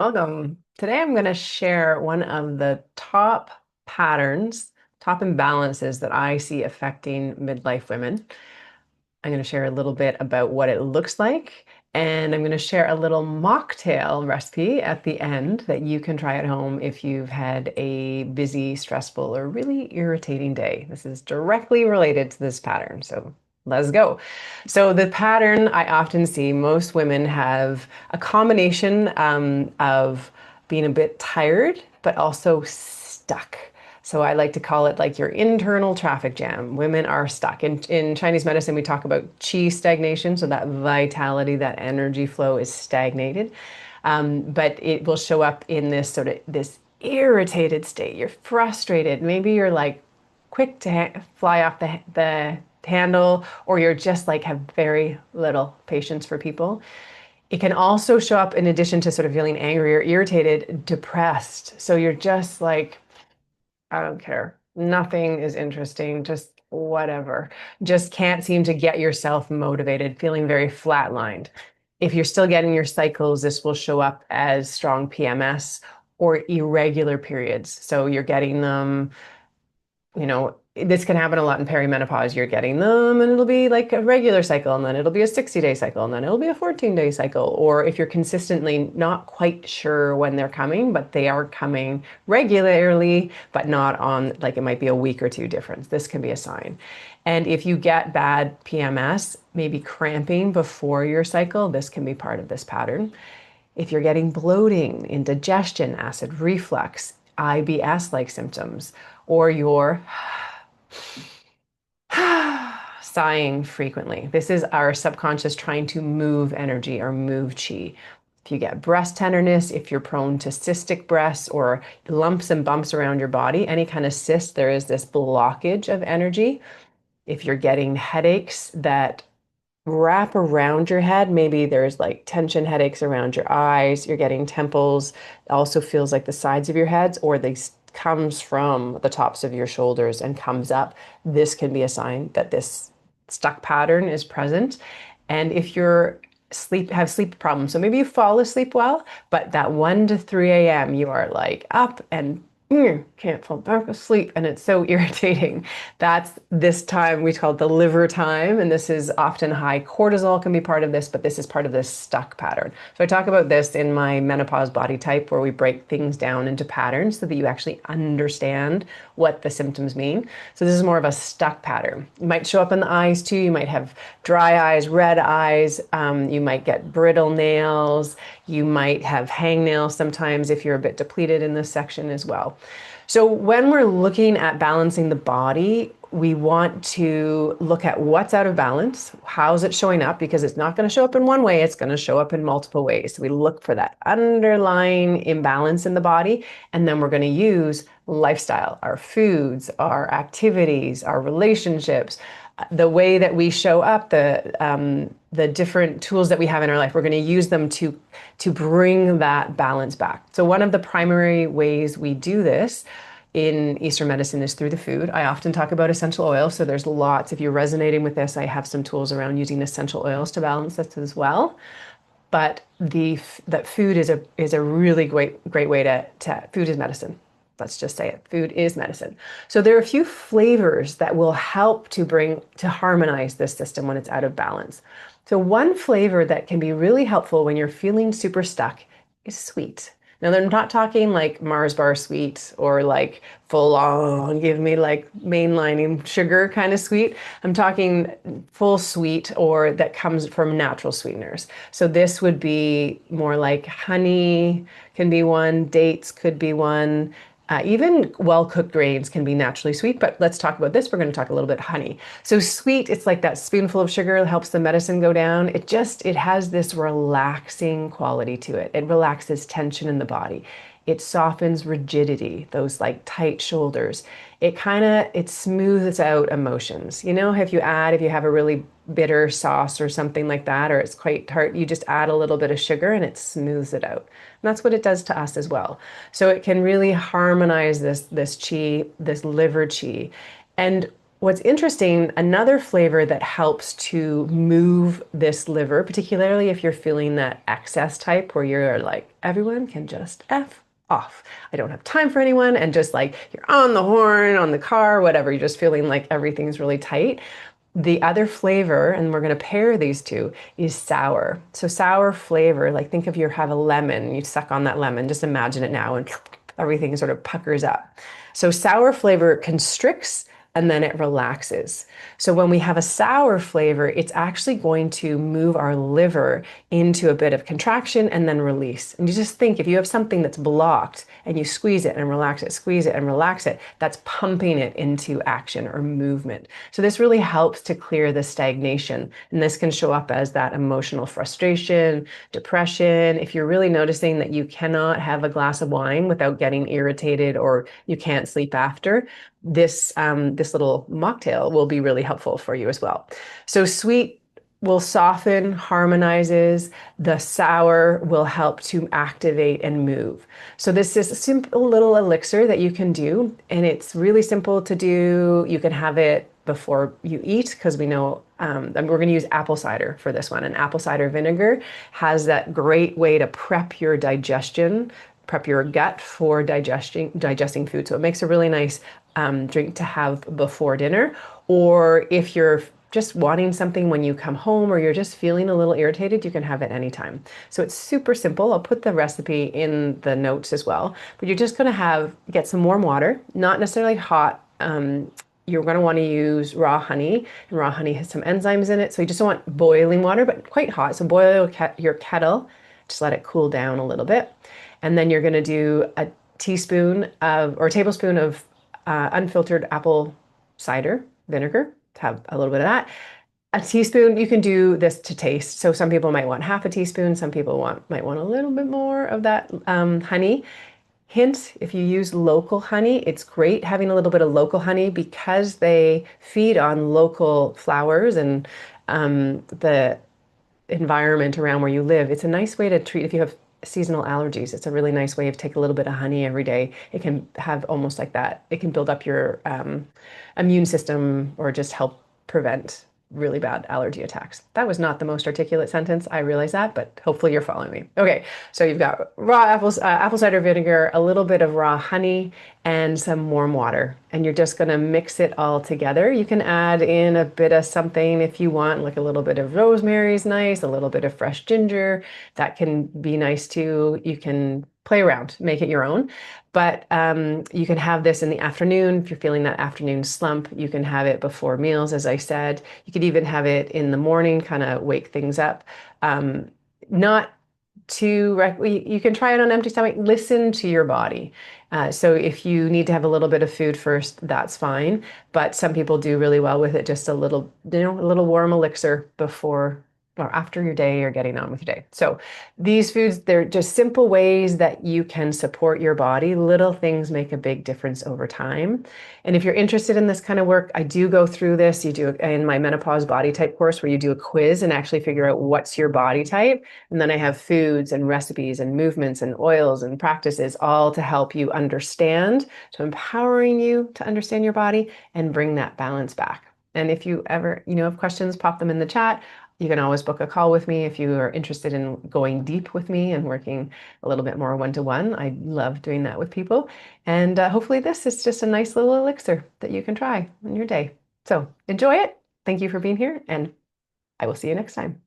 Welcome. Today I'm going to share one of the top patterns, top imbalances that I see affecting midlife women. I'm going to share a little bit about what it looks like, and I'm going to share a little mocktail recipe at the end that you can try at home if you've had a busy, stressful, or really irritating day. This is directly related to this pattern, so let's go. So the pattern I often see, most women have a combination of being a bit tired, but also stuck. So I like to call it like your internal traffic jam. Women are stuck. In Chinese medicine, we talk about qi stagnation. So that vitality, that energy flow is stagnated. But it will show up in this sort of this irritated state. You're frustrated. Maybe you're like quick to fly off the handle, or you're just like have very little patience for people. It can also show up in addition to sort of feeling angry or irritated, depressed. So you're just like, I don't care. Nothing is interesting, just whatever. Just can't seem to get yourself motivated, feeling very flatlined. If you're still getting your cycles, this will show up as strong PMS or irregular periods. So you're getting them, this can happen a lot in perimenopause. You're getting them, and it'll be like a regular cycle, and then it'll be a 60-day cycle, and then it'll be a 14-day cycle. Or if you're consistently not quite sure when they're coming, but they are coming regularly, but not on, like it might be a week or two difference, this can be a sign. And if you get bad PMS, maybe cramping before your cycle, this can be part of this pattern. If you're getting bloating, indigestion, acid reflux, IBS-like symptoms, or you're sighing frequently. This is our subconscious trying to move energy or move chi. If you get breast tenderness, if you're prone to cystic breasts or lumps and bumps around your body, any kind of cyst, there is this blockage of energy. If you're getting headaches that wrap around your head, maybe there's like tension headaches around your eyes, you're getting temples, it also feels like the sides of your heads, or they comes from the tops of your shoulders and comes up. This can be a sign that this stuck pattern is present. And if you're have sleep problems, so maybe you fall asleep well, but that 1 to 3 a.m. you are like up and can't fall back asleep, and it's so irritating. That's this time we call it the liver time, and this is often high cortisol can be part of this, but this is part of this stuck pattern. So I talk about this in my menopause body type, where we break things down into patterns so that you actually understand what the symptoms mean. So this is more of a stuck pattern. You might show up in the eyes too. You might have dry eyes, red eyes. You might get brittle nails. You might have hangnails sometimes if you're a bit depleted in this section as well. So when we're looking at balancing the body, we want to look at what's out of balance. How's it showing up? Because it's not going to show up in one way, it's going to show up in multiple ways. So we look for that underlying imbalance in the body, and then we're going to use lifestyle, our foods, our activities, our relationships, the way that we show up, the different tools that we have in our life. We're going to use them to bring that balance back. So one of the primary ways we do this in Eastern medicine is through the food. I often talk about essential oils. So there's lots. If you're resonating with this, I have some tools around using essential oils to balance this as well. But that food is a really great way to food is medicine. Let's just say it. Food is medicine. So there are a few flavors that will help to harmonize this system when it's out of balance. So one flavor that can be really helpful when you're feeling super stuck is sweet. Now, they're not talking like Mars bar sweet or like full on, give me like mainlining sugar kind of sweet. I'm talking full sweet or that comes from natural sweeteners. So this would be more like honey can be one, dates could be one. Even well-cooked grains can be naturally sweet, but let's talk about this. We're going to talk a little bit honey. So sweet, it's like that spoonful of sugar that helps the medicine go down. It has this relaxing quality to it. It relaxes tension in the body. It softens rigidity, those like tight shoulders. It smooths out emotions. If you have a really bitter sauce or something like that, or it's quite tart, you just add a little bit of sugar and it smooths it out. And that's what it does to us as well. So it can really harmonize this chi, this liver chi. And What's interesting, another flavor that helps to move this liver, particularly if you're feeling that excess type where you're like, everyone can just F off. I don't have time for anyone. And just like you're on the horn, on the car, whatever, you're just feeling like everything's really tight. The other flavor, and we're going to pair these two, is sour. So sour flavor, like think of you have a lemon, you suck on that lemon, just imagine it now, and everything sort of puckers up. So sour flavor constricts and then it relaxes. So when we have a sour flavor, it's actually going to move our liver into a bit of contraction and then release. And you just think if you have something that's blocked and you squeeze it and relax it, squeeze it and relax it, that's pumping it into action or movement. So this really helps to clear the stagnation. And this can show up as that emotional frustration, depression. If you're really noticing that you cannot have a glass of wine without getting irritated or you can't sleep after, this little mocktail will be really helpful for you as well. So sweet will soften, harmonizes. The sour will help to activate and move. So this is a simple little elixir that you can do, and it's really simple to do. You can have it before you eat because we know and we're going to use apple cider for this one. And apple cider vinegar has that great way to prep your digestion, prep your gut for digesting food. So it makes a really nice drink to have before dinner. Or if you're just wanting something when you come home or you're just feeling a little irritated, you can have it anytime. So it's super simple. I'll put the recipe in the notes as well. But you're just going to get some warm water, not necessarily hot. You're going to want to use raw honey, and raw honey has some enzymes in it. So you just don't want boiling water, but quite hot. So boil your kettle, just let it cool down a little bit. And then you're going to do a teaspoon of, or a tablespoon of unfiltered apple cider vinegar to have a little bit of that. A teaspoon, you can do this to taste. So some people might want half a teaspoon. Some people might want a little bit more of that honey. Hint, if you use local honey, it's great having a little bit of local honey because they feed on local flowers and the environment around where you live. It's a nice way to treat if you have seasonal allergies. It's a really nice way of take a little bit of honey every day. It can have almost like that. It can build up your immune system or just help prevent really bad allergy attacks. That was not the most articulate sentence. I realize that, but hopefully you're following me. Okay, so you've got raw apples, apple cider vinegar, a little bit of raw honey, and some warm water. And you're just going to mix it all together. You can add in a bit of something if you want, like a little bit of rosemary is nice, a little bit of fresh ginger. That can be nice too. You can play around, make it your own. But you can have this in the afternoon. If you're feeling that afternoon slump, you can have it before meals, as I said. You could even have it in the morning, kind of wake things up. Not you can try it on empty stomach. Listen to your body. So if you need to have a little bit of food first, that's fine. But some people do really well with it, just a little, a little warm elixir before or after your day or getting on with your day. So these foods, they're just simple ways that you can support your body. Little things make a big difference over time. And if you're interested in this kind of work, I do go through this. You do it in my menopause body type course where you do a quiz and actually figure out what's your body type. And then I have foods and recipes and movements and oils and practices all to help you understand, so empowering you to understand your body and bring that balance back. And if you ever, have questions, pop them in the chat. You can always book a call with me if you are interested in going deep with me and working a little bit more one-to-one. I love doing that with people. And hopefully this is just a nice little elixir that you can try in your day. So enjoy it. Thank you for being here, and I will see you next time.